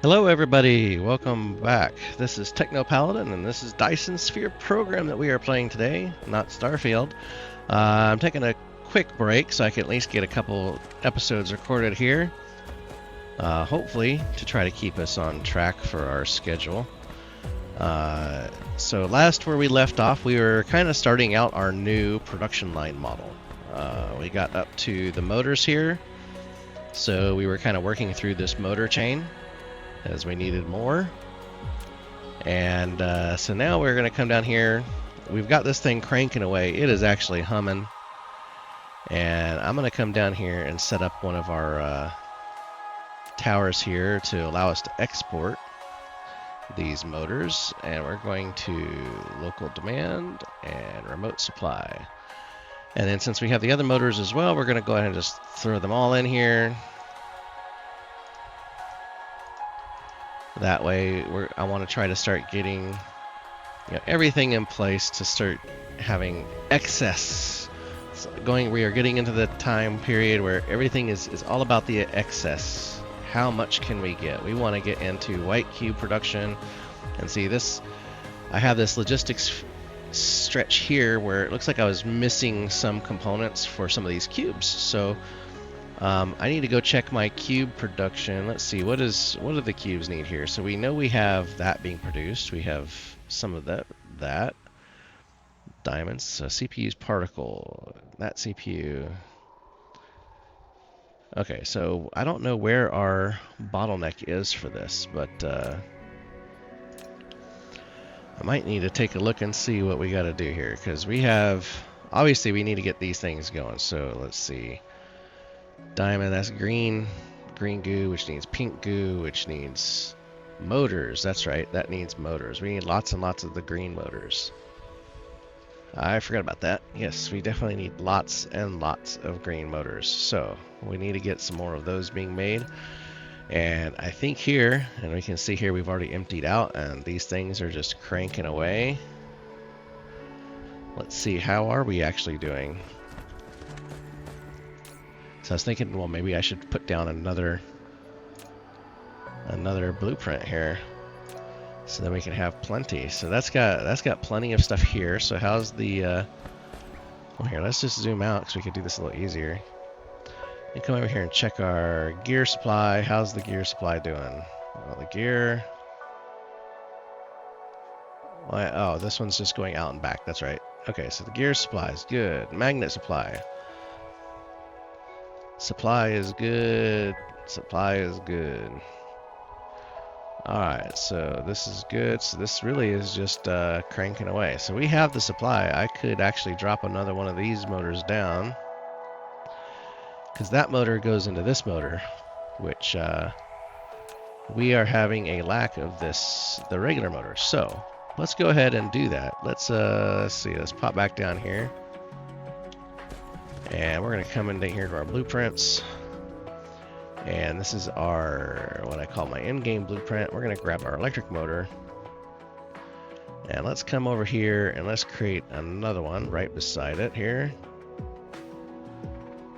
Hello everybody, welcome back. This is Techno Paladin and this is Dyson Sphere Program that we are playing today, not Starfield. I'm taking a quick break so I can at least get a couple episodes recorded here. Hopefully to try to keep us on track for our schedule. So last where we left off, we were kind of starting out our new production line model. We got up to the motors here, so we were kind of working through this motor chain as we needed more. And so now we're going to come down here. We've got this thing cranking away. It is actually humming. And I'm going to come down here and set up one of our towers here to allow us to export these motors. And we're going to local demand and remote supply. And then since we have the other motors as well, we're going to go ahead and just throw them all in here. That way, I want to try to start getting everything in place to start having excess. We are getting into the time period where everything is all about the excess. How much can we get? We want to get into white cube production. And see this, I have this logistics stretch here where it looks like I was missing some components for some of these cubes. So I need to go check my cube production. Let's see, what do the cubes need here? So we know we have that being produced. We have some of that. Diamonds, CPU's particle, that CPU. Okay, so I don't know where our bottleneck is for this, but I might need to take a look and see what we got to do here, because obviously we need to get these things going. So let's see. Diamond, that's green goo, which needs pink goo, which needs motors. That's right, that needs motors. We need lots and lots of the green motors. I forgot about that. Yes, we definitely need lots and lots of green motors. So we need to get some more of those being made. And I think here, and we can see here, we've already emptied out and these things are just cranking away. Let's see, how are we actually doing? So I was thinking, well, maybe I should put down another blueprint here, so that we can have plenty. So that's got plenty of stuff here. So how's the? Well, here, let's just zoom out because we could do this a little easier. And come over here and check our gear supply. How's the gear supply doing? Well, the gear. Well, oh, this one's just going out and back. That's right. Okay, so the gear supply is good. Magnet supply. Supply is good. Supply is good. Alright, so this is good. So this really is just cranking away. So we have the supply. I could actually drop another one of these motors down, because that motor goes into this motor, which we are having a lack of the regular motor. So let's go ahead and do that. Let's see. Let's pop back down here. And we're going to come in here to our blueprints. And this is what I call my in-game blueprint. We're going to grab our electric motor. And let's come over here and let's create another one right beside it here.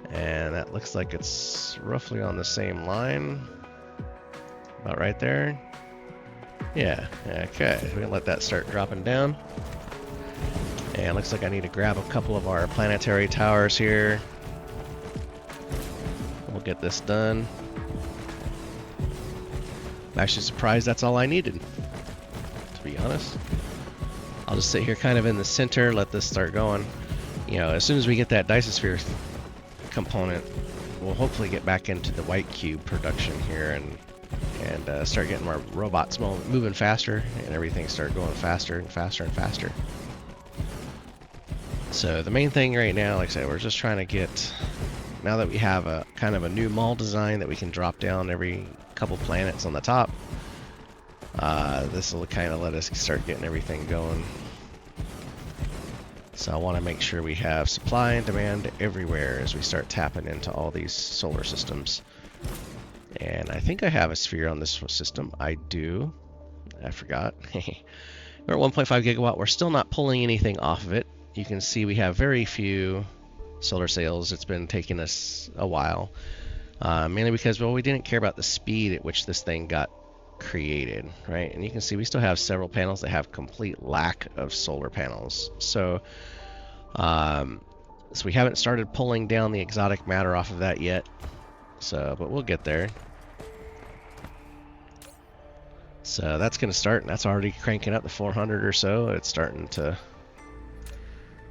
And that looks like it's roughly on the same line. About right there. Yeah, okay. We're going to let that start dropping down. And it looks like I need to grab a couple of our planetary towers here. We'll get this done. I'm actually surprised that's all I needed, to be honest. I'll just sit here kind of in the center, let this start going. As soon as we get that Dyson Sphere component, we'll hopefully get back into the white cube production here and start getting our robots moving faster, and everything start going faster and faster and faster. So the main thing right now, like I said, we're just trying to get, now that we have a kind of a new mall design that we can drop down every couple planets on the top, this will kind of let us start getting everything going. So I want to make sure we have supply and demand everywhere as we start tapping into all these solar systems. And I think I have a sphere on this system. I do. I forgot. We're at 1.5 gigawatt. We're still not pulling anything off of it. You can see we have very few solar sails. It's been taking us a while, mainly because, well, we didn't care about the speed at which this thing got created, right? And you can see we still have several panels that have complete lack of solar panels. So we haven't started pulling down the exotic matter off of that yet. So, but we'll get there. So that's going to start, and that's already cranking up to 400 or so. It's starting to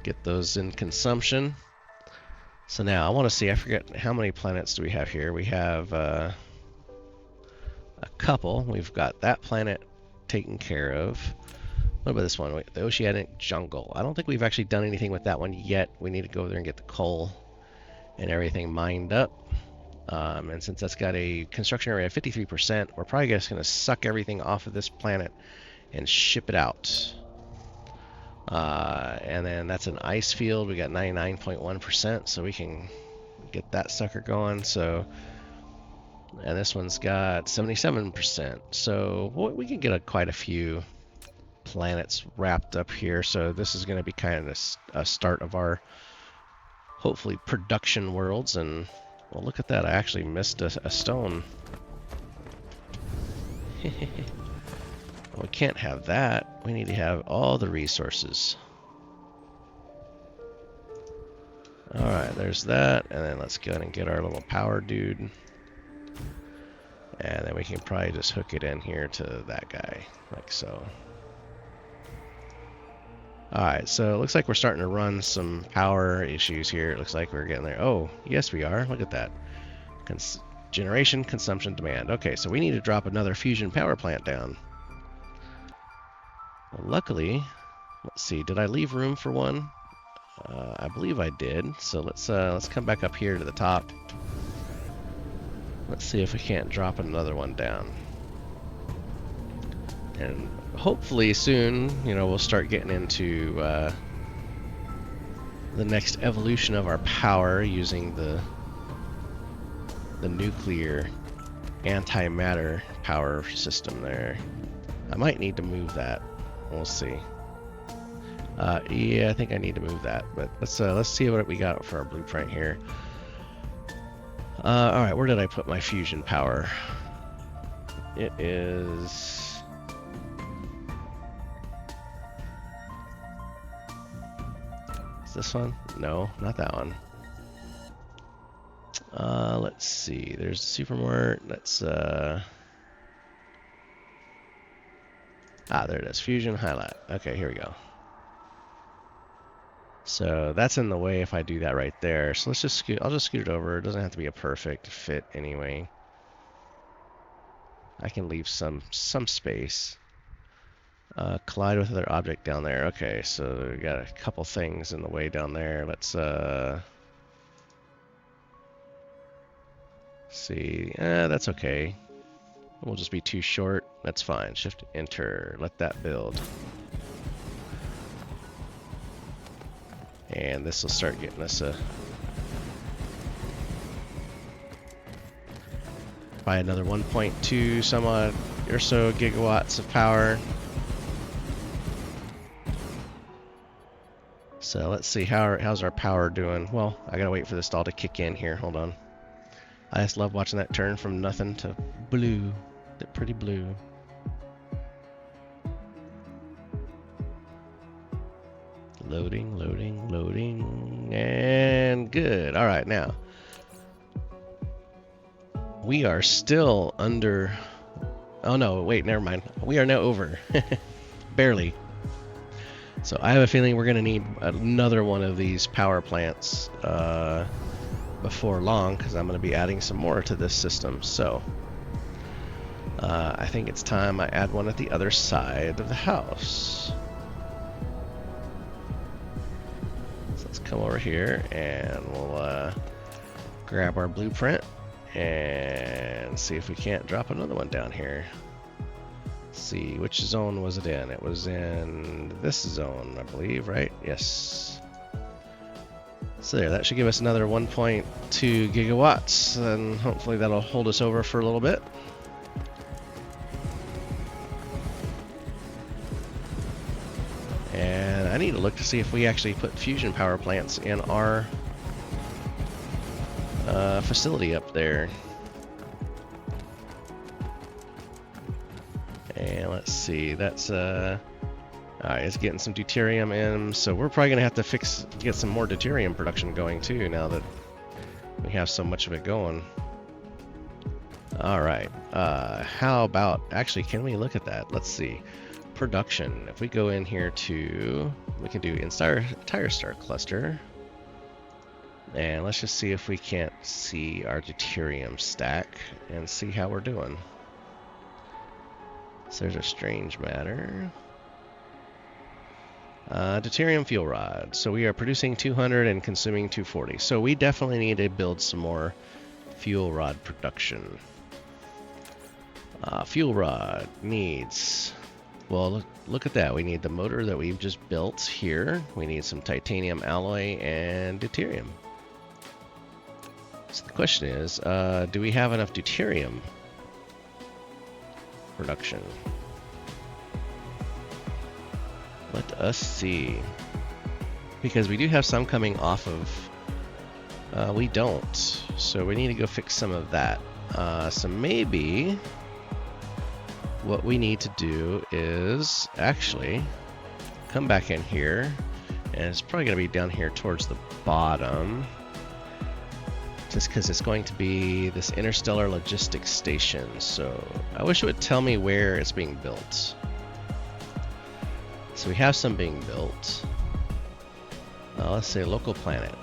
get those in consumption. So now I want to see, I forget how many planets do we have here. We have a couple. We've got that planet taken care of. What about this one? The Oceanic Jungle. I don't think we've actually done anything with that one yet. We need to go there and get the coal and everything mined up. And since that's got a construction area of 53%, we're probably just going to suck everything off of this planet and ship it out. And then that's an ice field. We got 99.1%, so we can get that sucker going. So, and this one's got 77%. So we can get quite a few planets wrapped up here. So this is going to be kind of a start of our hopefully production worlds. And well, look at that, I actually missed a stone. Well, we can't have that. We need to have all the resources. Alright, there's that, and then let's go ahead and get our little power dude. And then we can probably just hook it in here to that guy, like so. Alright, so it looks like we're starting to run some power issues here. It looks like we're getting there. Oh, yes we are. Look at that. Generation, consumption, demand. Okay, so we need to drop another fusion power plant down. Well, luckily, let's see, did I leave room for one? I believe I did. So let's come back up here to the top. Let's see if we can't drop another one down. And hopefully soon, you know, we'll start getting into the next evolution of our power using the nuclear antimatter power system there. I might need to move that. We'll see. Yeah, I think I need to move that. But let's see what we got for our blueprint here. All right, where did I put my fusion power? It is. Is this one? No, not that one. Let's see. There's the Supermart. Let's there it is. Fusion highlight. Okay, here we go. So that's in the way if I do that right there. So let's just scoot. I'll just scoot it over. It doesn't have to be a perfect fit anyway. I can leave some space. Collide with another object down there. Okay, so we got a couple things in the way down there. Let's see. That's okay. We'll just be too short. That's fine. Shift enter. Let that build. And this will start getting us by another 1.2 some odd or so gigawatts of power. So let's see how's our power doing. Well, I gotta wait for this all to kick in here. Hold on. I just love watching that turn from nothing to blue. That pretty blue. Loading, loading, loading, and good. All right, now we are still under. Oh no, wait, never mind. We are now over, barely. So I have a feeling we're going to need another one of these power plants before long, because I'm going to be adding some more to this system. So I think it's time I add one at the other side of the house. Come over here and we'll grab our blueprint and see if we can't drop another one down here. Let's see, which zone was it in? It was in this zone, I believe, right? Yes. So there, that should give us another 1.2 gigawatts, and hopefully that'll hold us over for a little bit. And I need to look to see if we actually put fusion power plants in our facility up there. And let's see, that's alright, it's getting some deuterium in, so we're probably gonna have to get some more deuterium production going too now that we have so much of it going. Alright, how about, actually, can we look at that? Let's see. Production. If we go in here to, we can do entire star cluster. And let's just see if we can't see our deuterium stack and see how we're doing. So there's a strange matter. Deuterium fuel rod. So we are producing 200 and consuming 240. So we definitely need to build some more fuel rod production. Fuel rod needs, well, look at that. We need the motor that we've just built here. We need some titanium alloy and deuterium. So the question is, do we have enough deuterium production? Let us see. Because we do have some coming off of, we don't. So we need to go fix some of that. So maybe what we need to do is actually come back in here, and it's probably going to be down here towards the bottom, just because it's going to be this interstellar logistics station. So I wish it would tell me where it's being built. So we have some being built. Let's say local planet.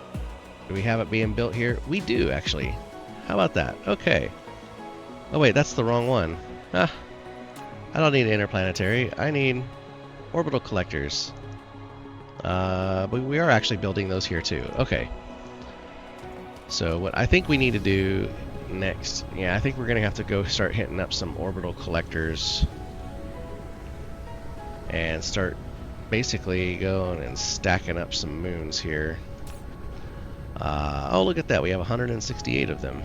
Do we have it being built here? We do, actually. How about that? Okay. Oh wait, that's the wrong one. Ah, I don't need interplanetary. I need orbital collectors. But we are actually building those here too. Okay. So what I think we need to do next, yeah, I think we're gonna have to go start hitting up some orbital collectors and start basically going and stacking up some moons here. Oh, look at that. We have 168 of them.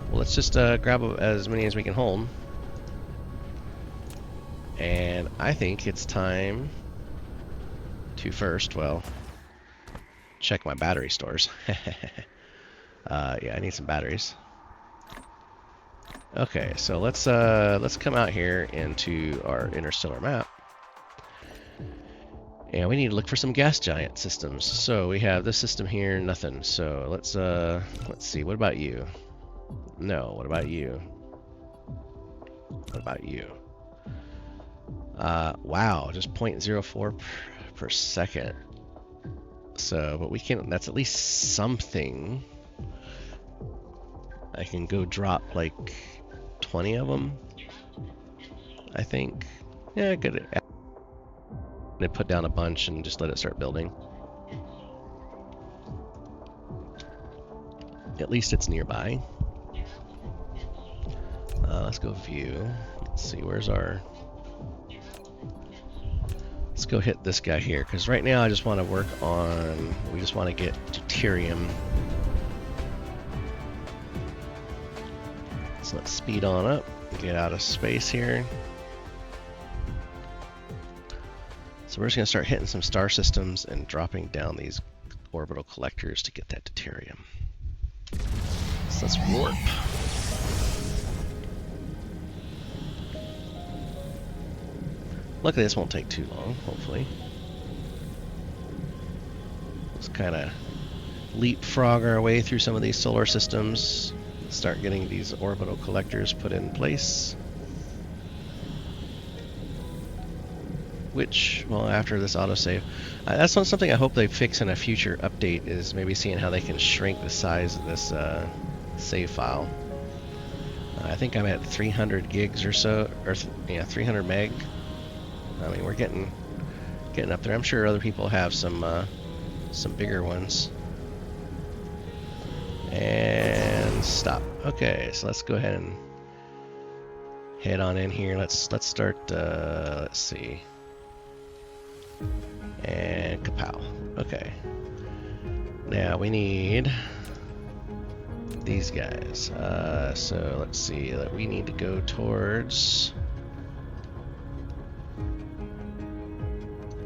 Well, let's just grab as many as we can hold. And I think it's time to first, well, check my battery stores. Yeah, I need some batteries. Okay, so let's come out here into our interstellar map. And we need to look for some gas giant systems. So we have this system here, nothing. So let's see, what about you? No, what about you? What about you? Wow, just 0.04 per second. So, but we can, that's at least something. I can go drop like 20 of them, I think. Yeah, good. They put down a bunch and just let it start building. At least it's nearby. Let's go view. Let's see, where's our... Let's go hit this guy here, because right now I just want to work on... We just want to get deuterium. So let's speed on up, get out of space here. So we're just going to start hitting some star systems and dropping down these orbital collectors to get that deuterium. So let's warp. Luckily this won't take too long, hopefully. Let's kind of leapfrog our way through some of these solar systems. Start getting these orbital collectors put in place. Which, well, after this autosave, that's not something I hope they fix in a future update, is maybe seeing how they can shrink the size of this save file. I think I'm at 300 gigs or so, or yeah, 300 meg. I mean, we're getting up there. I'm sure other people have some bigger ones. And stop. Okay, so let's go ahead and head on in here. Let's start. Let's see. And kapow. Okay. Now we need these guys. So let's see. We need to go towards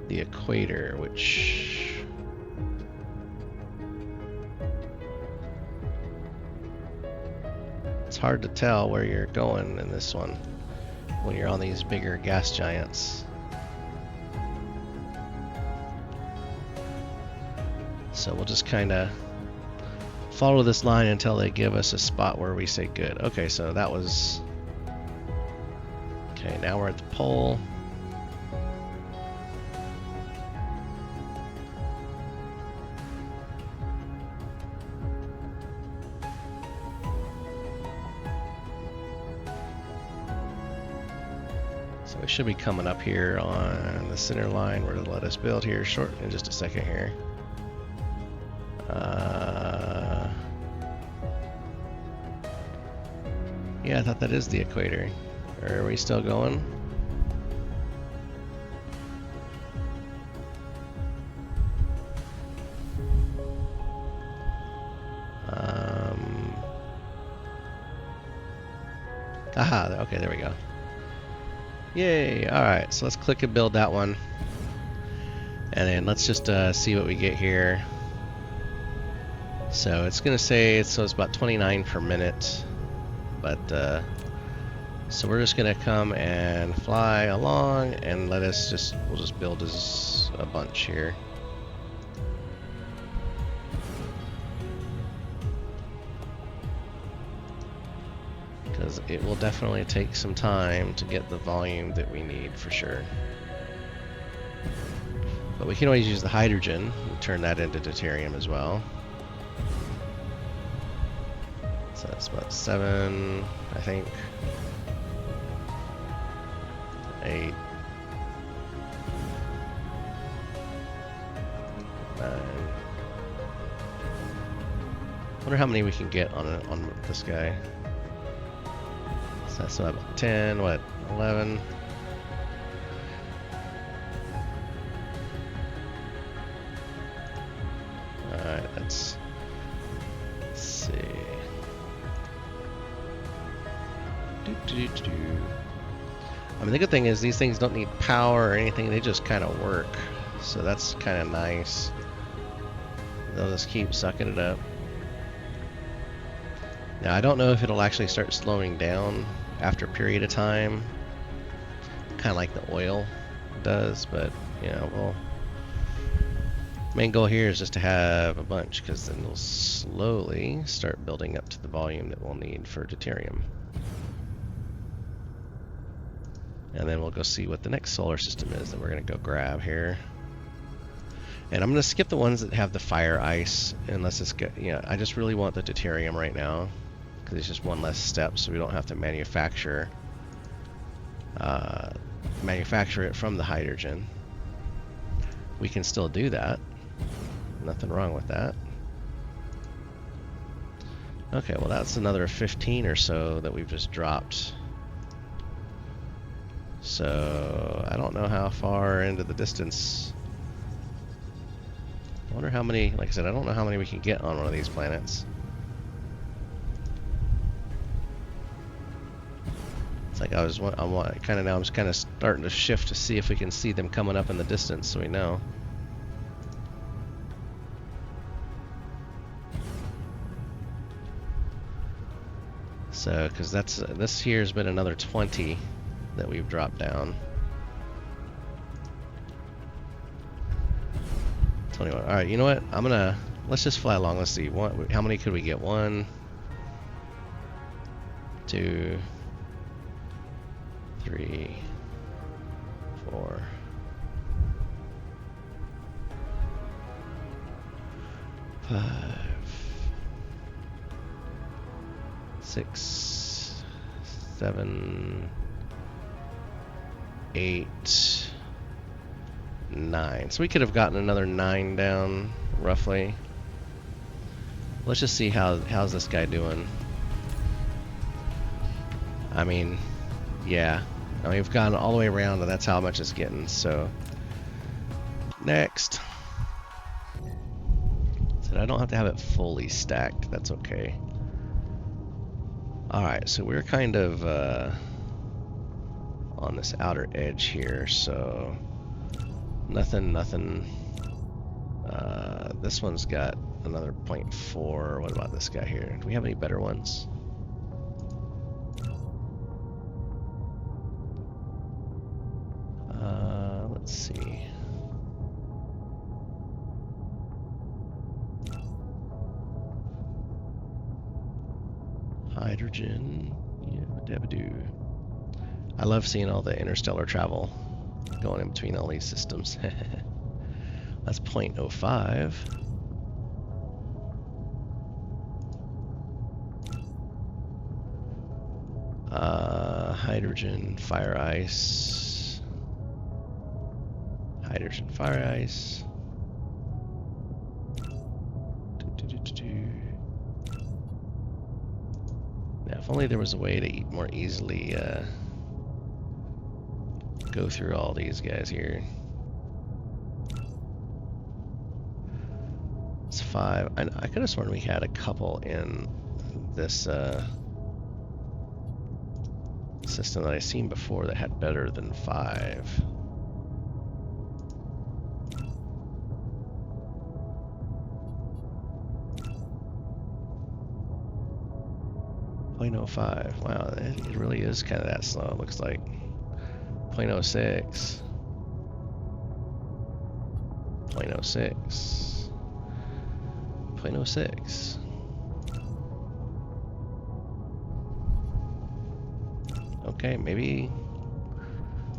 the equator, which It's hard to tell where you're going in this one when you're on these bigger gas giants. So we'll just kind of follow this line until they give us a spot where we say good. Okay, so that was... Okay, now we're at the pole. So we should be coming up here on the center line where it'll let us build here short in just a second here. Yeah, I thought that is the equator. Or are we still going? Aha, okay, there we go. Yay, alright, so let's click and build that one. And then let's just see what we get here. So it's going to say, so it's about 29 per minute. But, so we're just going to come and fly along and let us just, we'll just build as a bunch here. Because it will definitely take some time to get the volume that we need for sure. But we can always use the hydrogen and turn that into deuterium as well. So that's about 7, I think. 8. 9. Wonder how many we can get on this guy. So that's about 10, what, 11? Alright, let's see. I mean, the good thing is these things don't need power or anything, they just kind of work. So that's kind of nice. They'll just keep sucking it up. Now, I don't know if it'll actually start slowing down after a period of time, kind of like the oil does, but, you know, well, main goal here is just to have a bunch, because then we'll slowly start building up to the volume that we'll need for deuterium. And then we'll go see what the next solar system is that we're going to go grab here. And I'm going to skip the ones that have the fire ice, unless it's got, you know, I just really want the deuterium right now, because it's just one less step, so we don't have to manufacture it from the hydrogen. We can still do that. Nothing wrong with that. Okay, well that's another 15 or so that we've just dropped. So I don't know how far into the distance. I wonder how many, like I said, I don't know how many we can get on one of these planets. It's like I'm just kind of starting to shift to see if we can see them coming up in the distance so we know. So, because this here's been another 20 that we've dropped down. 21. All right, you know what? Let's just fly along. Let's see. How many could we get? 1, 2, 3, 4. 5, 6, 7, 8, 9. So we could have gotten another 9 down, roughly. Let's just see how's this guy doing. I mean, yeah. I mean, we've gone all the way around, and that's how much it's getting. So, next. So I don't have to have it fully stacked. That's okay. Alright, so we're kind of on this outer edge here, so nothing. This one's got another 0.4. What about this guy here? Do we have any better ones? Hydrogen. Yeah, dabadoo. I love seeing all the interstellar travel going in between all these systems. That's 0.05. Hydrogen, fire ice. Hydrogen, fire ice. Now, if only there was a way to more easily go through all these guys here. It's 5. I could have sworn we had a couple in this system that I've seen before that had better than 5. .05. Wow, it really is kind of that slow. It looks like 0.06. 0.06. 0.06. Okay, maybe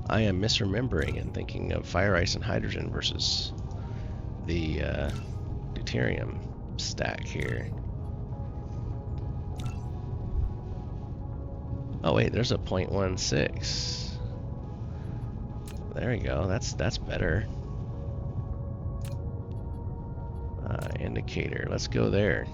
I am misremembering and thinking of fire ice and hydrogen versus the deuterium stack here. Oh wait, there's a 0.16. There we go. That's better. Indicator. Let's go there.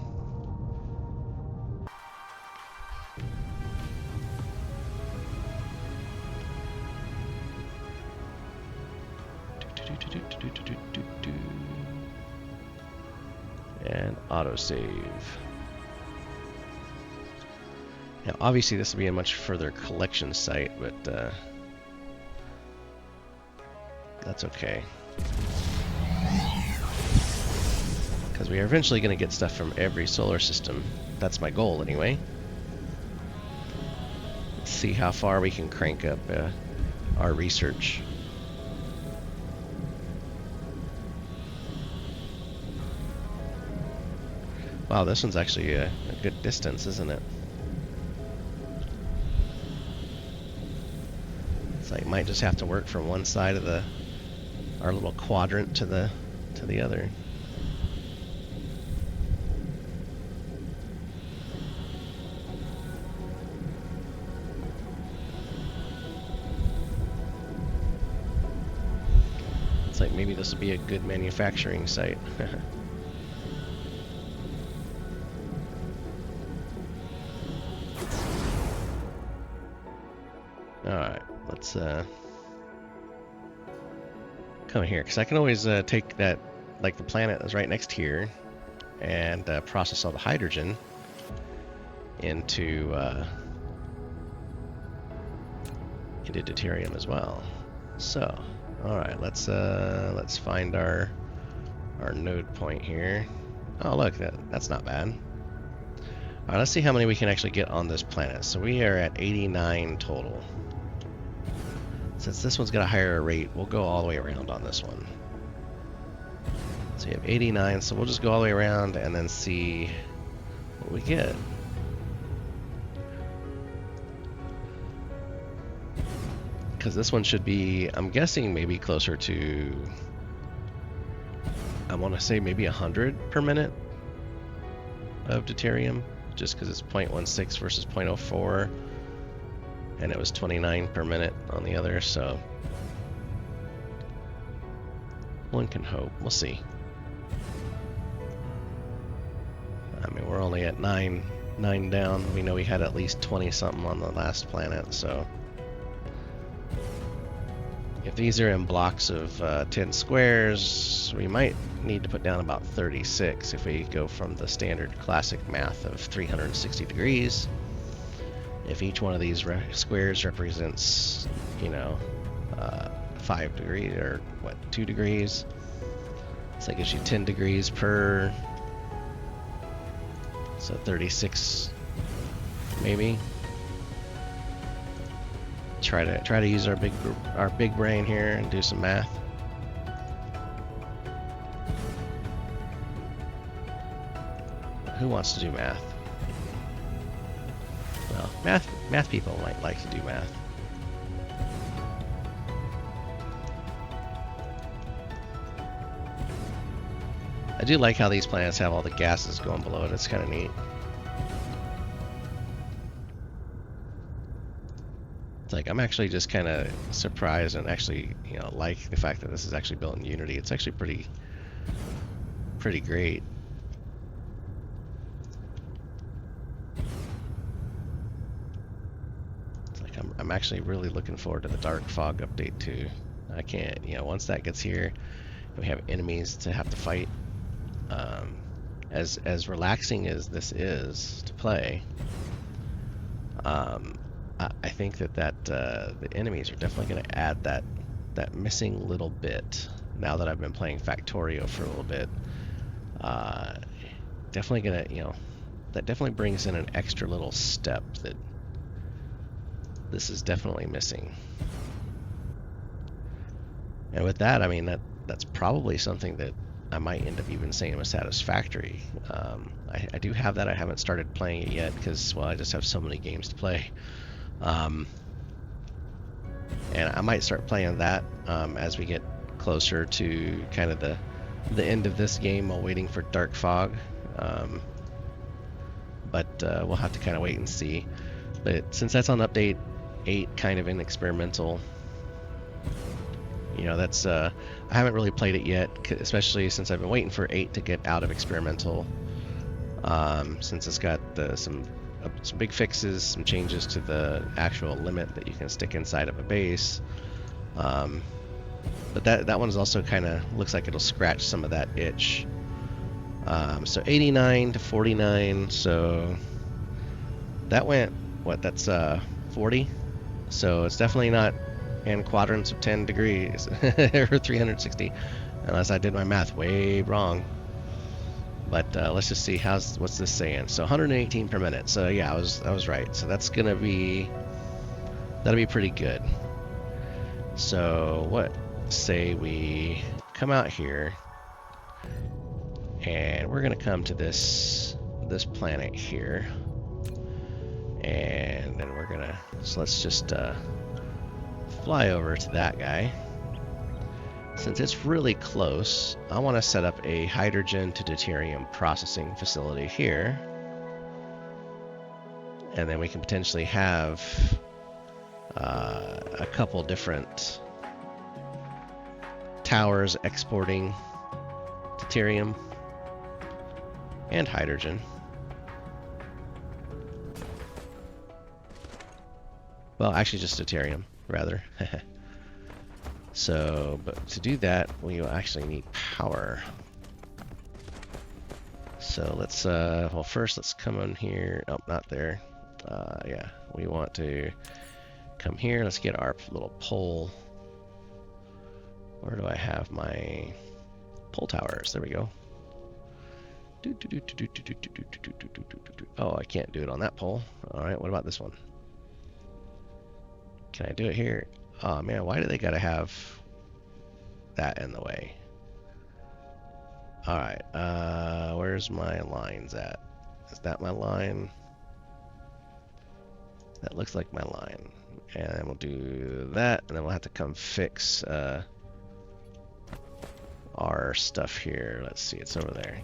And autosave. Now, obviously, this will be a much further collection site, but that's okay. Because we are eventually going to get stuff from every solar system. That's my goal, anyway. Let's see how far we can crank up our research. Wow, this one's actually a good distance, isn't it? So you might just have to work from one side of our little quadrant to the other. It's like maybe this will be a good manufacturing site. Alright, let's come here, because I can always take that, like the planet that's right next here, and process all the hydrogen into deuterium as well. So, alright, let's find our node point here. Oh look, that's not bad. Alright, let's see how many we can actually get on this planet. So we are at 89 total. Since this one's got a higher rate, we'll go all the way around on this one. So we have 89, so we'll just go all the way around and then see what we get. Because this one should be, I'm guessing, maybe closer to, I want to say maybe 100 per minute of deuterium, just because it's 0.16 versus 0.04. And it was 29 per minute on the other, so one can hope. We'll see. I mean, we're only at 9 down. We know we had at least 20 something on the last planet, so if these are in blocks of 10 squares, we might need to put down about 36 if we go from the standard classic math of 360 degrees. If each one of these squares represents, 5 degrees, or what, 2 degrees, so that gives you 10 degrees per, so 36 maybe. Try to use our big brain here and do some math. Who wants to do math? Math people might like to do math. I do like how these planets have all the gases going below it. It's kind of neat. It's like I'm actually just kind of surprised and actually, you know, like the fact that this is actually built in Unity. It's actually pretty great. It's like I'm actually really looking forward to the Dark Fog update too. I can't, you know, once that gets here, and we have enemies to have to fight. As relaxing as this is to play, I think that the enemies are definitely going to add that missing little bit. Now that I've been playing Factorio for a little bit, definitely gonna, you know, that definitely brings in an extra little step that this is definitely missing. And with that, I mean that's probably something that I might end up even saying was satisfactory. I do have that. I haven't started playing it yet because, well, I just have so many games to play. And I might start playing that as we get closer to kind of the end of this game while waiting for Dark Fog. But we'll have to kind of wait and see. But since that's on update 8, kind of in experimental, you know, that's I haven't really played it yet, especially since I've been waiting for 8 to get out of experimental. Since it's got some big fixes, some changes to the actual limit that you can stick inside of a base. But that one is also kind of looks like it'll scratch some of that itch. So 89 to 49, so that went, what, that's 40? So it's definitely not in quadrants of 10 degrees or 360, unless I did my math way wrong. But let's just see what's this saying. So 118 per minute. So yeah, I was right. So that'll be pretty good. So what say we come out here and we're gonna come to this planet here, and then we're gonna, so let's just fly over to that guy. Since it's really close, I want to set up a hydrogen to deuterium processing facility here. And then we can potentially have a couple different towers exporting deuterium and hydrogen. Well, actually just deuterium, rather. So, but to do that, we will actually need power. So let's, well, first let's come in here. Oh, not there. Yeah, we want to come here. Let's get our little pole. Where do I have my pole towers? There we go. Oh, I can't do it on that pole. All right, what about this one? Can I do it here? Oh man, why do they gotta have that in the way? Alright, where's my lines at? Is that my line? That looks like my line. And then we'll do that, and then we'll have to come fix our stuff here. Let's see, it's over there.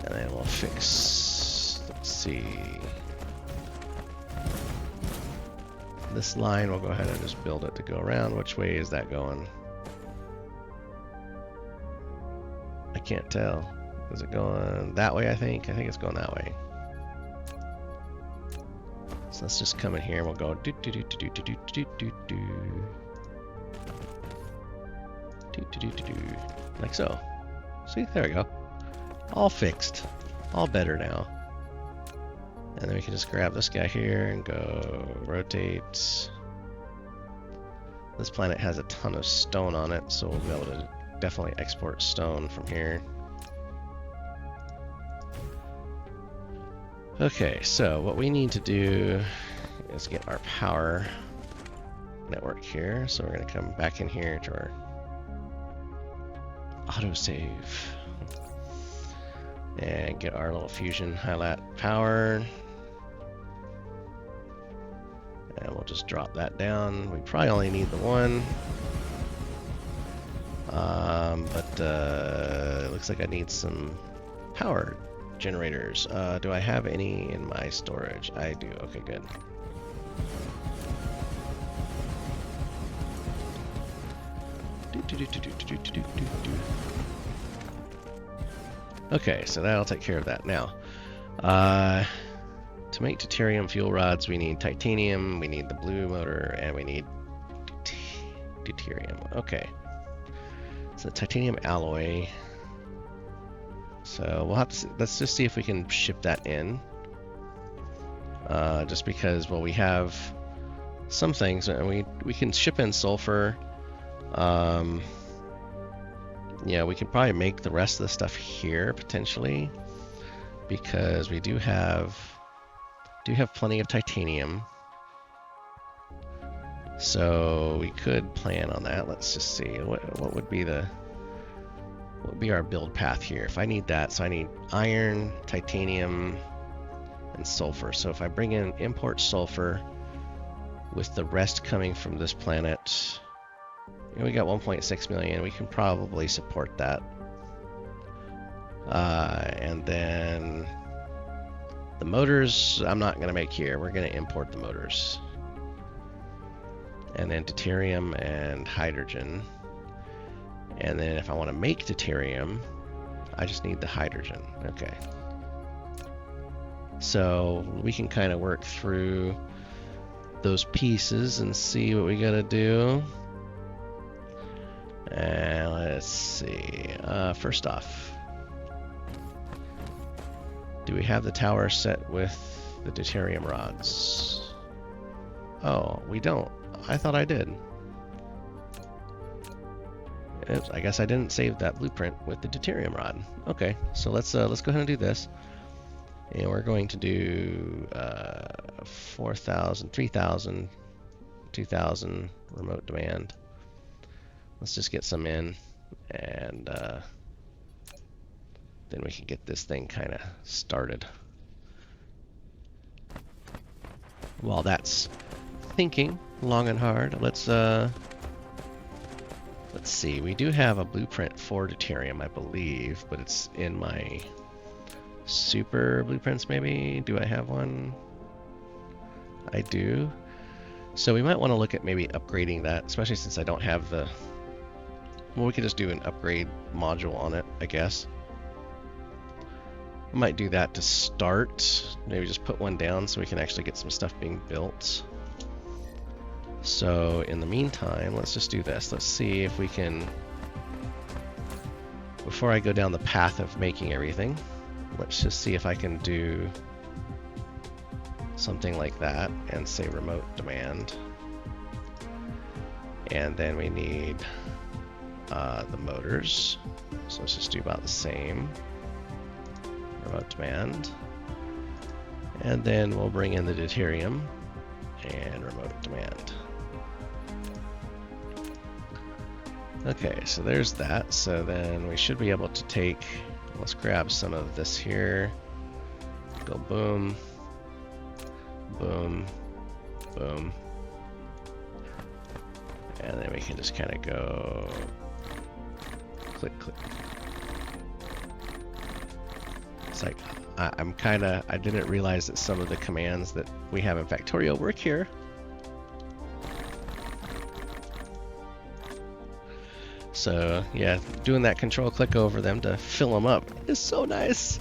And then we'll fix, let's see, this line. We'll go ahead and just build it to go around. Which way is that going? I can't tell. Is it going that way? I think it's going that way. So let's just come in here and we'll go do do do do do do do do do do do do do, like so. See, there we go. All fixed. All better now. And then we can just grab this guy here and go rotate. This planet has a ton of stone on it, so we'll be able to definitely export stone from here. Okay, so what we need to do is get our power network here. So we're going to come back in here to our autosave and get our little fusion highlight power. And we'll just drop that down. We probably only need the one. But it looks like I need some power generators. Do I have any in my storage? I do. Okay, good. Okay, so that'll take care of that. Now, to make deuterium fuel rods, we need titanium, we need the blue motor, and we need deuterium. Okay. So titanium alloy. So we'll have to see, let's just see if we can ship that in. Just because, well, we have some things, and we can ship in sulfur. Yeah, we can probably make the rest of the stuff here potentially, because we do have plenty of titanium. So we could plan on that. Let's just see what would be our build path here. If I need that, so I need iron, titanium, and sulfur. So if I bring in import sulfur with the rest coming from this planet, we got 1.6 million. We can probably support that. And then the motors, I'm not going to make here. We're going to import the motors. And then deuterium and hydrogen. And then if I want to make deuterium, I just need the hydrogen. Okay. So we can kind of work through those pieces and see what we got to do. And let's see. First off, do we have the tower set with the deuterium rods? Oh, we don't. I thought I did. Oops, I guess I didn't save that blueprint with the deuterium rod. Okay, so let's go ahead and do this. And we're going to do 4,000, 3,000, 2,000 remote demand. Let's just get some in, and then we can get this thing kind of started. While that's thinking long and hard, let's see. We do have a blueprint for deuterium, I believe, but it's in my super blueprints maybe. Do I have one? I do. So we might want to look at maybe upgrading that, especially since I don't have the... Well, we could just do an upgrade module on it, I guess. I might do that to start. Maybe just put one down so we can actually get some stuff being built. So in the meantime, let's just do this. Let's see if we can, before I go down the path of making everything, let's just see if I can do something like that and say remote demand. And then we need the motors. So let's just do about the same. Remote demand. And then we'll bring in the deuterium and remote demand. Okay, so there's that. So then we should be able to take, let's grab some of this here. Go boom, boom, boom. And then we can just kind of go click, click. It's like, I didn't realize that some of the commands that we have in Factorio work here. So yeah, doing that control click over them to fill them up is so nice.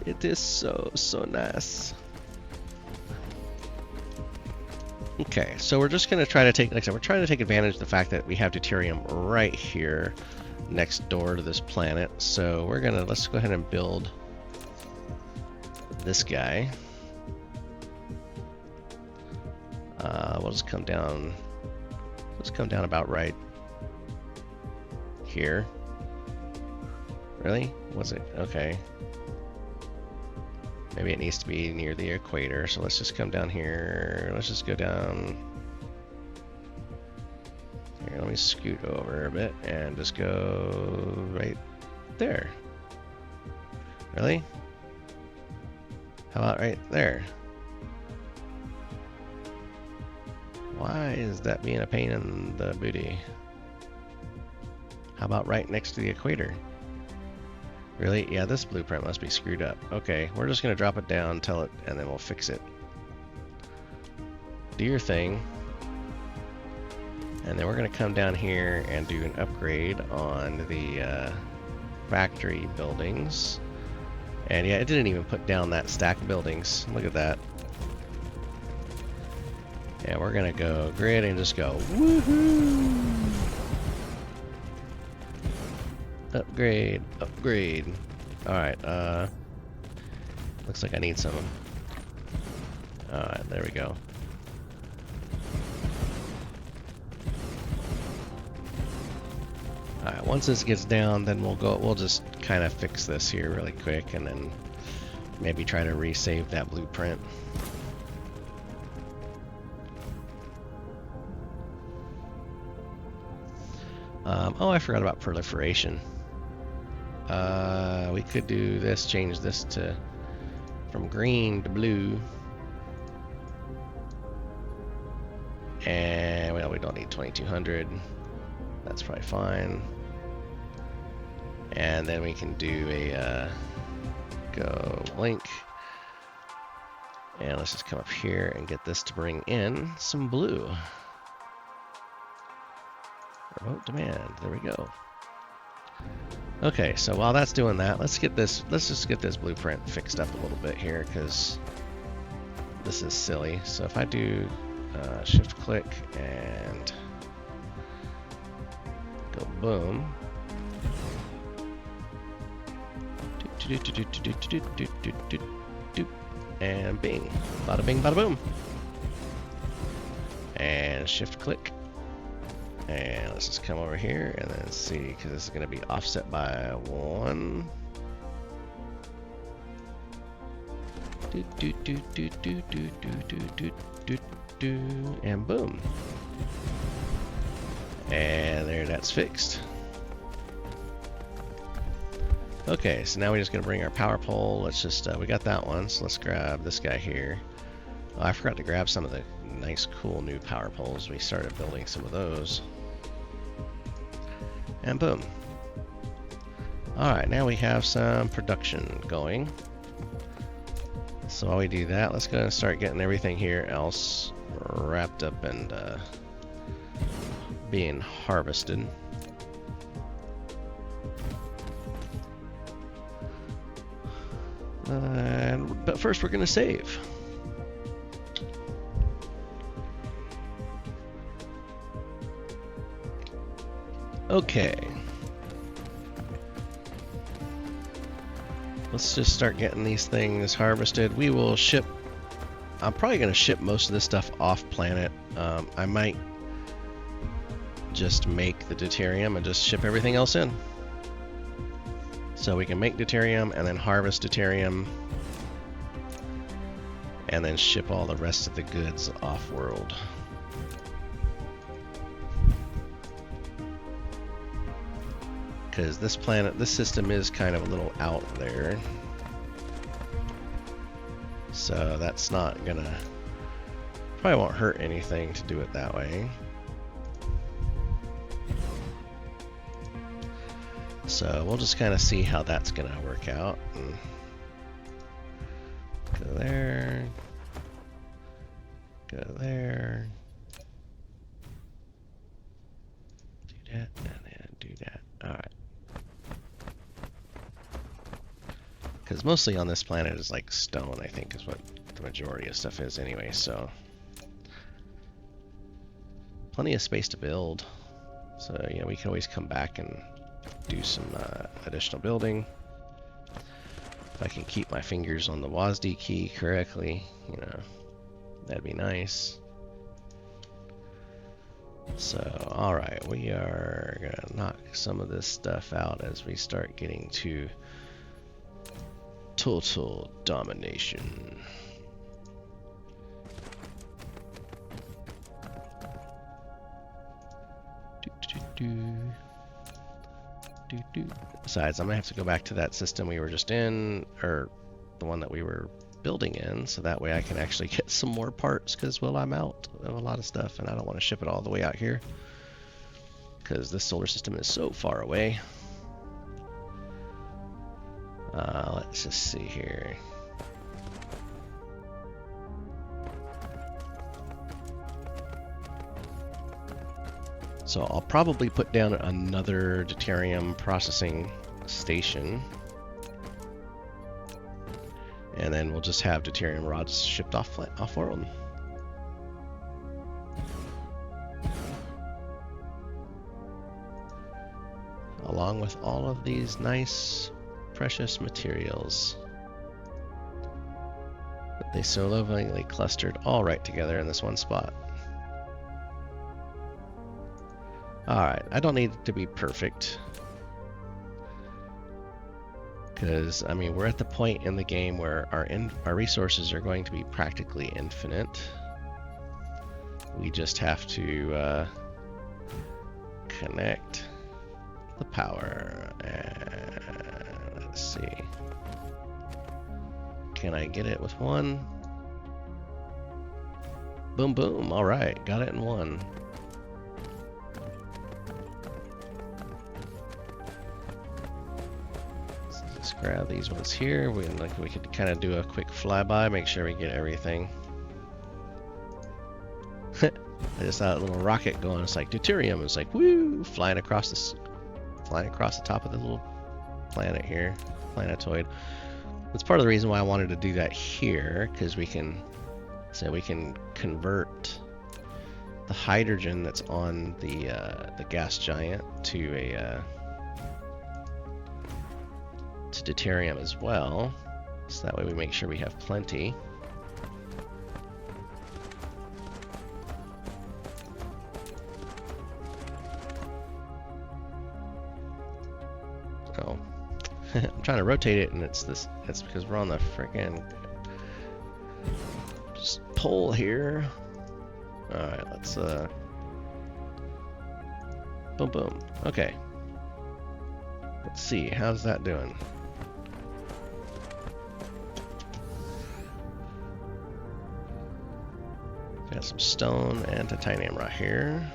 It is so nice. Okay, so we're just gonna try to take, like I said, we're trying to take advantage of the fact that we have deuterium right here next door to this planet. So we're gonna, let's go ahead and build this guy. We'll just come down, let's come down about right here. Really? Was it? Okay. Maybe it needs to be near the equator, so let's just come down here. Let's just go down Here, let me scoot over a bit and just go right there. Really? How about right there? Why is that being a pain in the booty? How about right next to the equator? Really? Yeah, this blueprint must be screwed up. Okay, we're just gonna drop it down, tell it, and then we'll fix it. Do your thing. And then we're gonna come down here and do an upgrade on the factory buildings. And yeah, it didn't even put down that stack of buildings. Look at that. Yeah, we're gonna go grid and just go woohoo! Upgrade, upgrade. Alright, looks like I need some. Alright, there we go. Alright, once this gets down, then we'll just kind of fix this here really quick and then maybe try to resave that blueprint. Oh, I forgot about proliferation. We could do this, change this to from green to blue. And well, we don't need 2200. That's probably fine. And then we can do a go blink. And let's just come up here and get this to bring in some blue. Remote demand. There we go. Okay, so while that's doing that, let's just get this blueprint fixed up a little bit here, because this is silly. So if I do shift click and go boom, and bing, bada bing, bada boom, and shift click. And let's just come over here and then see, because this is going to be offset by 1. And boom. And there, that's fixed. Okay, so now we're just going to bring our power pole. Let's just, we got that one, so let's grab this guy here. Oh, I forgot to grab some of the nice, cool new power poles. We started building some of those. And boom. Alright, now we have some production going. So while we do that, let's go and start getting everything here else wrapped up and being harvested. But first we're going to save. Okay. Let's just start getting these things harvested. We will ship. I'm probably going to ship most of this stuff off planet. I might just make the deuterium and just ship everything else in. So we can make deuterium and then harvest deuterium and then ship all the rest of the goods off-world. Because this planet, this system is kind of a little out there. So that's not gonna, probably won't hurt anything to do it that way. So we'll just kind of see how that's gonna work out. And go there, go there, do that, and then do that. All right. Because mostly on this planet is like stone, I think, is what the majority of stuff is anyway, so. Plenty of space to build. So, you know, we can always come back and do some additional building. If I can keep my fingers on the WASD key correctly, you know, that'd be nice. So, alright, we are gonna knock some of this stuff out as we start getting to total domination. Besides, I'm gonna have to go back to that system we were just in, or the one that we were building in, so that way I can actually get some more parts, because, well, I'm out of a lot of stuff and I don't want to ship it all the way out here because this solar system is so far away. Let's just see here. So I'll probably put down another deuterium processing station, and then we'll just have deuterium rods shipped off world. Along with all of these nice precious materials that they so lovingly clustered all right together in this one spot. Alright, I don't need it to be perfect, because, I mean, we're at the point in the game where our resources are going to be practically infinite. We just have to connect the power. Let's see. Can I get it with one? Boom, boom. Alright, got it in one. Let's grab these ones here. We could kind of do a quick flyby, make sure we get everything. I just saw a little rocket going. It's like deuterium. It's like woo, flying across the top of the little planet here, planetoid. That's part of the reason why I wanted to do that here, because we can convert the hydrogen that's on the gas giant to deuterium as well, so that way we make sure we have plenty. Oh, I'm trying to rotate it, and it's because we're on the frickin' just pole here. All right, let's boom, boom. Okay, let's see, how's that doing? Got some stone and titanium right here.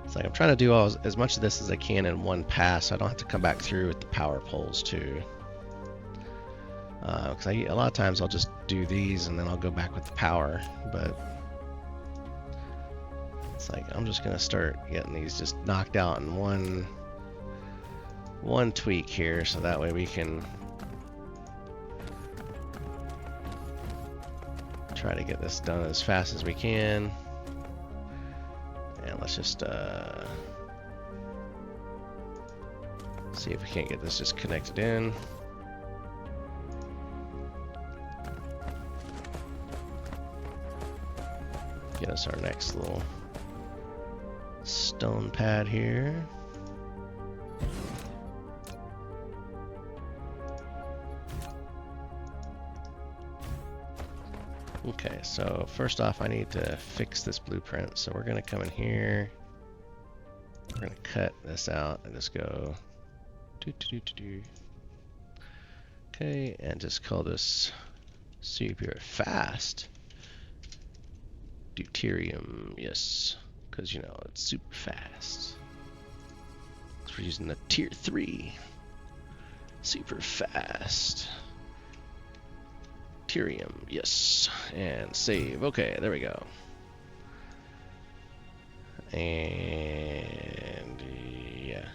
It's like I'm trying to do as much of this as I can in one pass, so I don't have to come back through with the power poles too. Because a lot of times I'll just do these and then I'll go back with the power, but it's like I'm just gonna start getting these just knocked out in one tweak here, so that way we can try to get this done as fast as we can. And let's just see if we can't get this just connected in. Get us our next little stone pad here. Okay, so first off I need to fix this blueprint, so we're going to come in here, we're going to cut this out and just go okay, and just call this super fast deuterium, yes, because you know it's super fast. So we're using the tier 3 super fast deuterium, yes, and save. Okay, there we go. And yeah,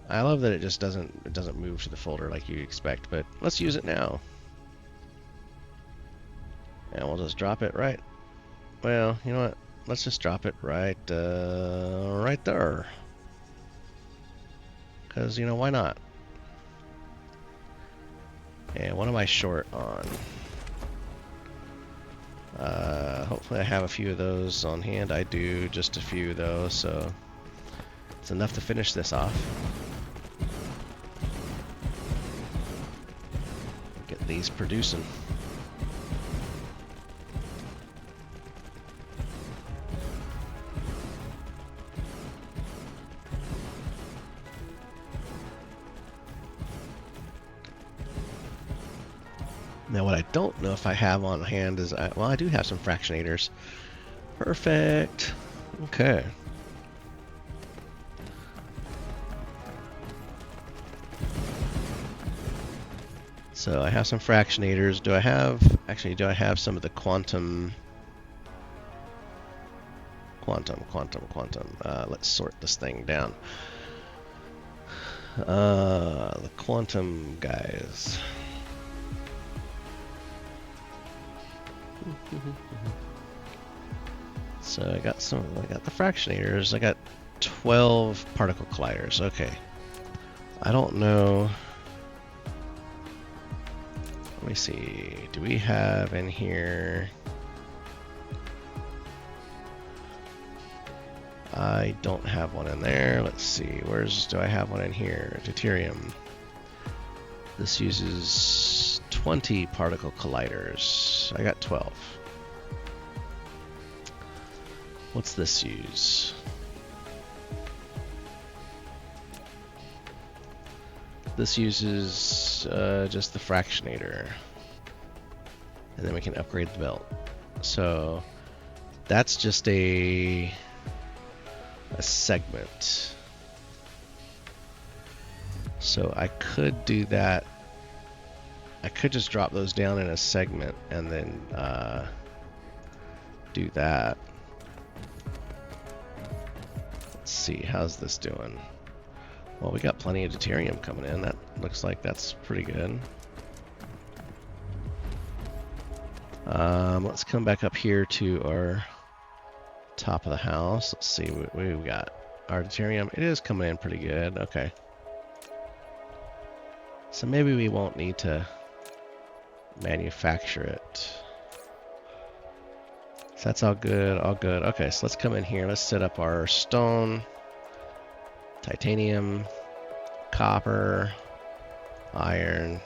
I love that it just doesn't move to the folder like you expect, but let's use it now. And we'll just drop it right. Well, you know what? Let's just drop it right there. Because, you know, why not? And what am I short on? Hopefully I have a few of those on hand. I do, just a few though, so it's enough to finish this off. Get these producing. Now what I don't know if I have on hand is, well, I do have some fractionators. Perfect. Okay. So I have some fractionators. Do I have some of the quantum? Let's sort this thing down. The quantum guys. So I got the fractionators. I got 12 particle colliders. Okay. I don't know. Let me see. Do we have in here? I don't have one in there. Let's see. Do I have one in here? Deuterium. This uses 20 particle colliders. I got 12. What's this use? This uses just the fractionator. And then we can upgrade the belt. So that's just a segment. So I could do that. I could just drop those down in a segment and then do that. Let's see, how's this doing? Well, we got plenty of deuterium coming in. That looks like that's pretty good. Let's come back up here to our top of the house. Let's see what we got. Our deuterium, it is coming in pretty good. Okay. So maybe we won't need to manufacture it. So that's all good, all good. Okay, so let's come in here. Let's set up our stone, titanium, copper, iron,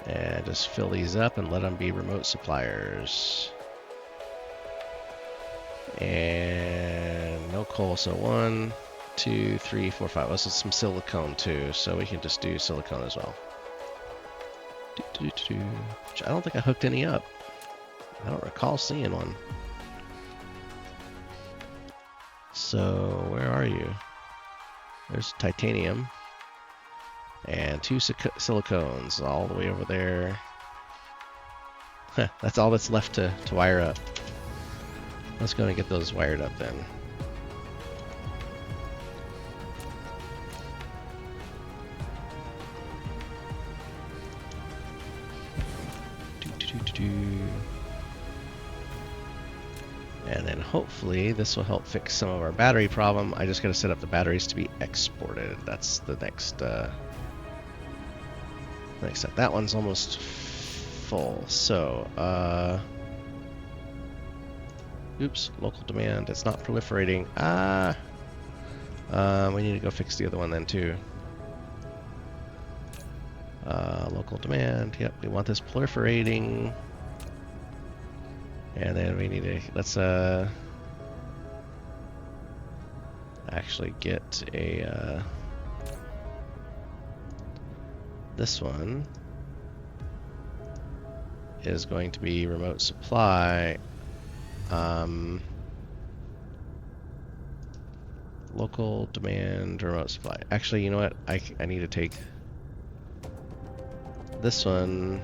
and just fill these up and let them be remote suppliers. And no coal, so 1, 2, 3, 4, 5. This is some silicone too, so we can just do silicone as well. I don't think I hooked any up. I don't recall seeing one. So where are you? There's titanium and 2 silicones all the way over there. That's all that's left to wire up. Let's go and get those wired up then. And then hopefully this will help fix some of our battery problem. I just got to set up the batteries to be exported. That's the next step. That one's almost full. So, oops, local demand. It's not proliferating. We need to go fix the other one then too. Local demand. Yep, we want this proliferating. And then we need to, let's actually get a, this one is going to be remote supply. Local demand, remote supply. Actually, you know what? I need to take this one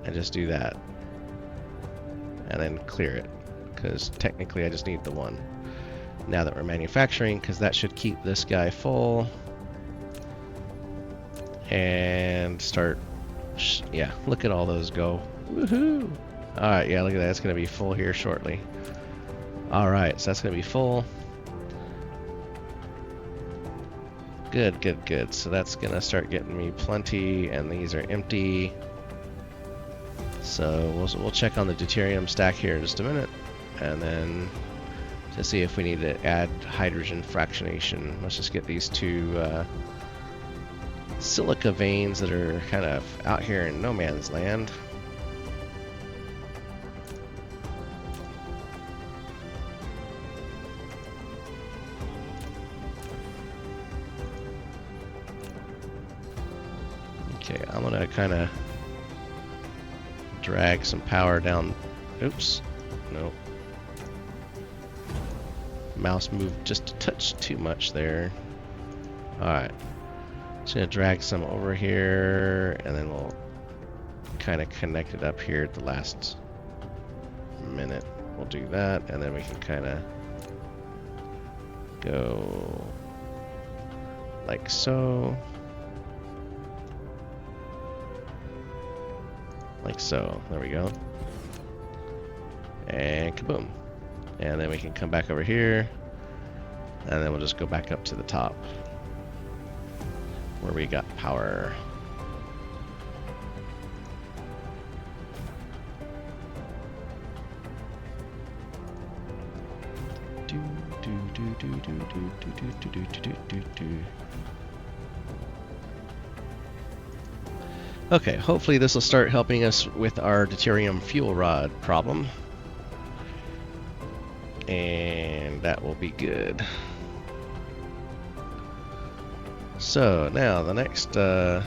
and just do that and then clear it, because technically I just need the one now that we're manufacturing, because that should keep this guy full and start. Yeah, look at all those go. Woohoo! Alright, yeah, look at that. It's going to be full here shortly. Alright, so that's going to be full. Good, good, good. So that's going to start getting me plenty, and these are empty. So we'll check on the deuterium stack here in just a minute, and then to see if we need to add hydrogen fractionation. Let's just get these 2 silica veins that are kind of out here in no man's land. kind of drag some power down. Oops. Nope. Mouse moved just a touch too much there. Alright. Just going to drag some over here, and then we'll kind of connect it up here at the last minute. We'll do that, and then we can kind of go like so. Like so. There we go. And kaboom. And then we can come back over here, and then we'll just go back up to the top where we got power. Okay, hopefully this will start helping us with our deuterium fuel rod problem. And that will be good. So now the next order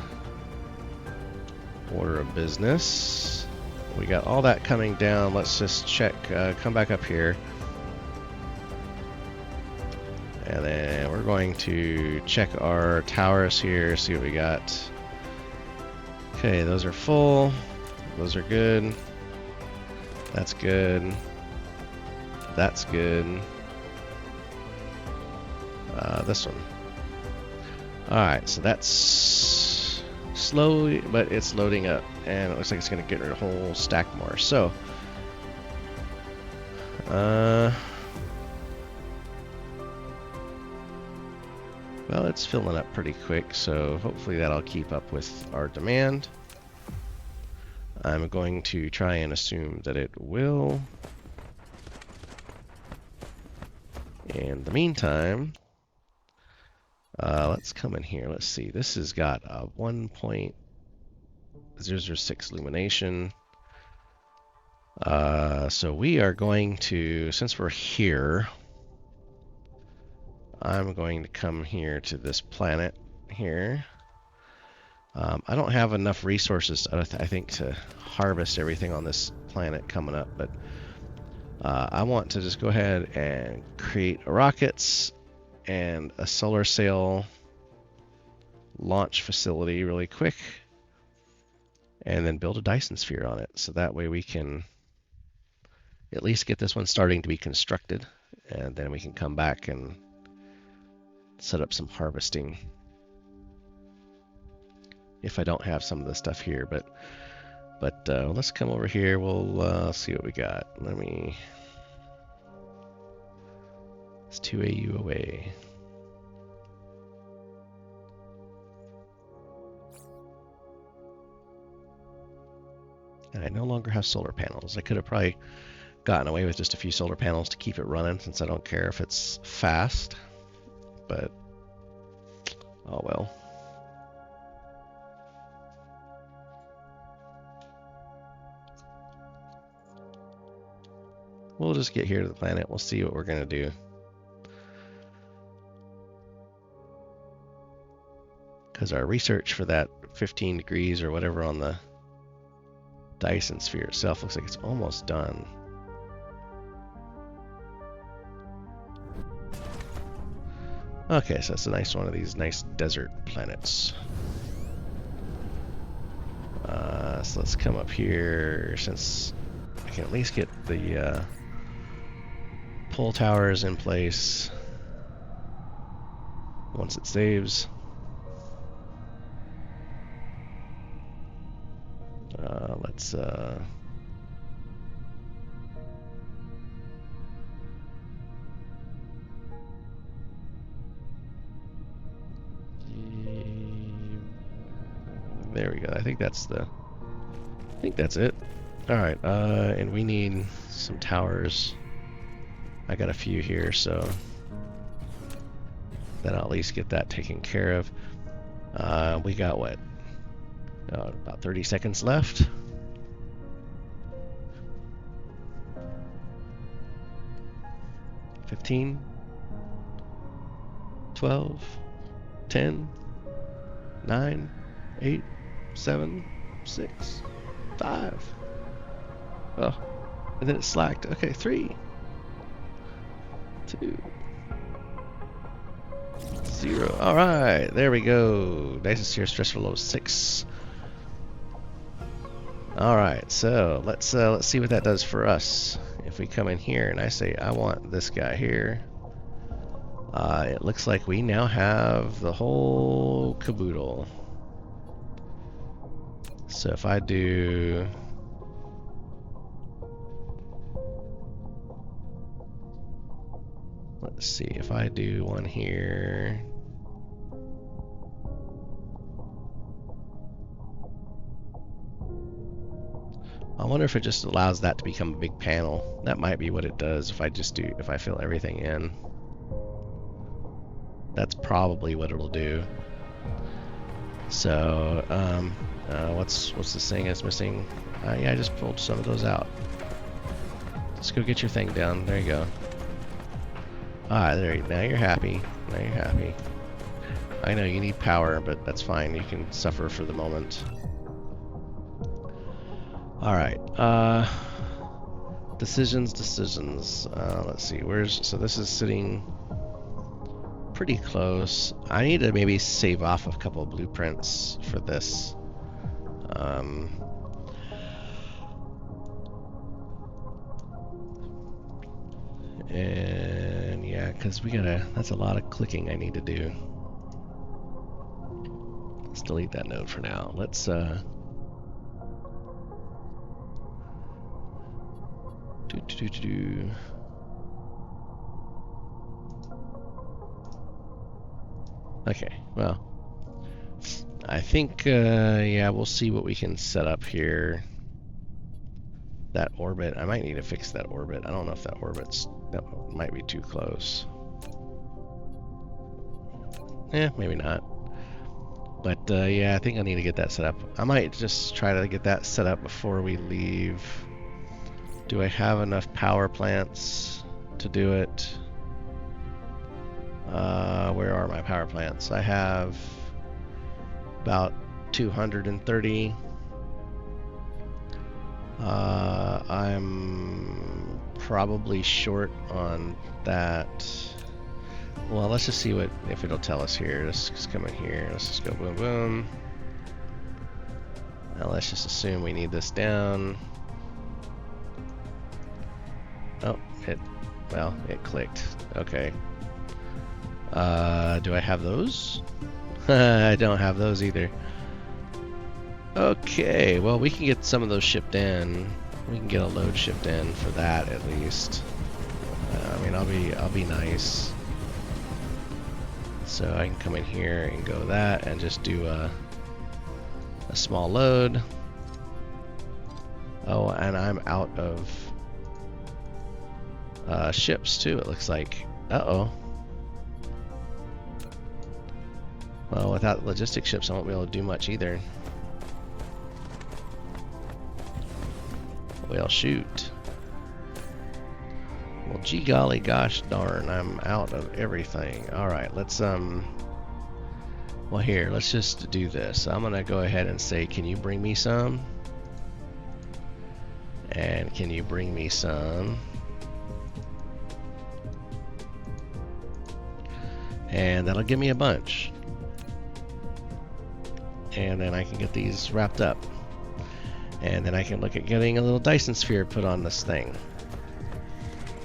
of business, we got all that coming down. Let's just check, come back up here, and then we're going to check our towers here, see what we got. Okay, those are full, those are good, that's good, that's good. This one. Alright, so that's slowly, but it's loading up, and it looks like it's going to get a whole stack more. So, well, it's filling up pretty quick, so hopefully that'll keep up with our demand. I'm going to try and assume that it will. In the meantime, let's come in here. Let's see. This has got a 1.006 illumination. So we are going to, since we're here, I'm going to come here to this planet here. I don't have enough resources, I think, to harvest everything on this planet coming up, but I want to just go ahead and create rockets and a solar sail launch facility really quick, and then build a Dyson sphere on it, so that way we can at least get this one starting to be constructed, and then we can come back and set up some harvesting if I don't have some of the stuff here. But let's come over here. We'll see what we got. It's 2 AU away. And I no longer have solar panels. I could have probably gotten away with just a few solar panels to keep it running, since I don't care if it's fast. But, oh well. We'll just get here to the planet. We'll see what we're going to do. Because our research for that 15 degrees or whatever on the Dyson sphere itself looks like it's almost done. Okay, so that's a nice one of these nice desert planets. So let's come up here, since I can at least get the pull towers in place once it saves. Let's there we go. I think that's it. All right, and we need some towers. I got a few here, so then I'll at least get that taken care of. We got what? About 30 seconds left. $15, 12, 10, 9, 8, 7, 6, 5. Oh, and then it slacked. Okay, 3, 2, 0. All right, there we go. Dyson Sphere stress level 6. All right, so let's see what that does for us. If we come in here and I say I want this guy here, it looks like we now have the whole caboodle. So if I do, let's see, if I do one here. I wonder if it just allows that to become a big panel. That might be what it does if I fill everything in. That's probably what it'll do. So, what's this thing is missing? Yeah, I just pulled some of those out. Let's go get your thing down. There you go. Ah, now you're happy. Now you're happy. I know you need power, but that's fine. You can suffer for the moment. Alright, decisions. Let's see, so this is sitting pretty close. I need to maybe save off a couple of blueprints for this. And yeah, because that's a lot of clicking I need to do. Let's delete that node for now. Let's, Okay, well, I think, yeah, we'll see what we can set up here. That orbit, I might need to fix that orbit. I don't know if that might be too close. Maybe not. But, yeah, I think I need to get that set up. I might just try to get that set up before we leave. Do I have enough power plants to do it? Where are my power plants? I have about 230. I'm probably short on that. Well, let's just see if it'll tell us here. Let's just come in here. Let's just go boom, boom. Now let's just assume we need this down. Oh, it clicked. Okay. Do I have those? I don't have those either. Okay, well, we can get some of those shipped in. We can get a load shipped in for that at least. I mean, I'll be nice. So I can come in here and go that and just do a small load. Oh, and I'm out of ships too, it looks like. Uh-oh. Well, without logistic ships, I won't be able to do much either. Well, shoot. Well, gee golly gosh darn, I'm out of everything. Alright, let's, well, here, let's just do this. I'm gonna go ahead and say, can you bring me some? And can you bring me some? And that'll give me a bunch. And then I can get these wrapped up. And then I can look at getting a little Dyson Sphere put on this thing.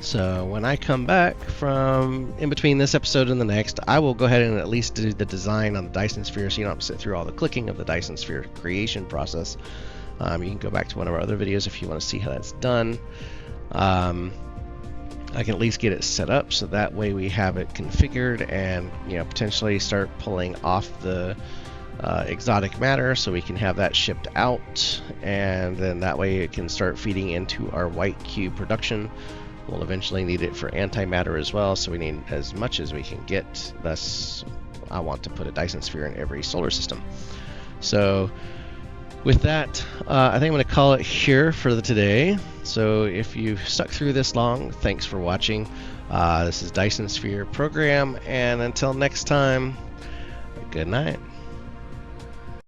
So when I come back from in between this episode and the next, I will go ahead and at least do the design on the Dyson Sphere so you don't have to sit through all the clicking of the Dyson Sphere creation process. You can go back to one of our other videos if you want to see how that's done. I can at least get it set up so that way we have it configured and potentially start pulling off the exotic matter so we can have that shipped out, and then that way it can start feeding into our white cube production. We'll eventually need it for antimatter as well, so we need as much as we can get. Thus, I want to put a Dyson Sphere in every solar system. So with that, I think I'm going to call it here for today. So if you've stuck through this long, thanks for watching. This is Dyson Sphere Program, and until next time, good night.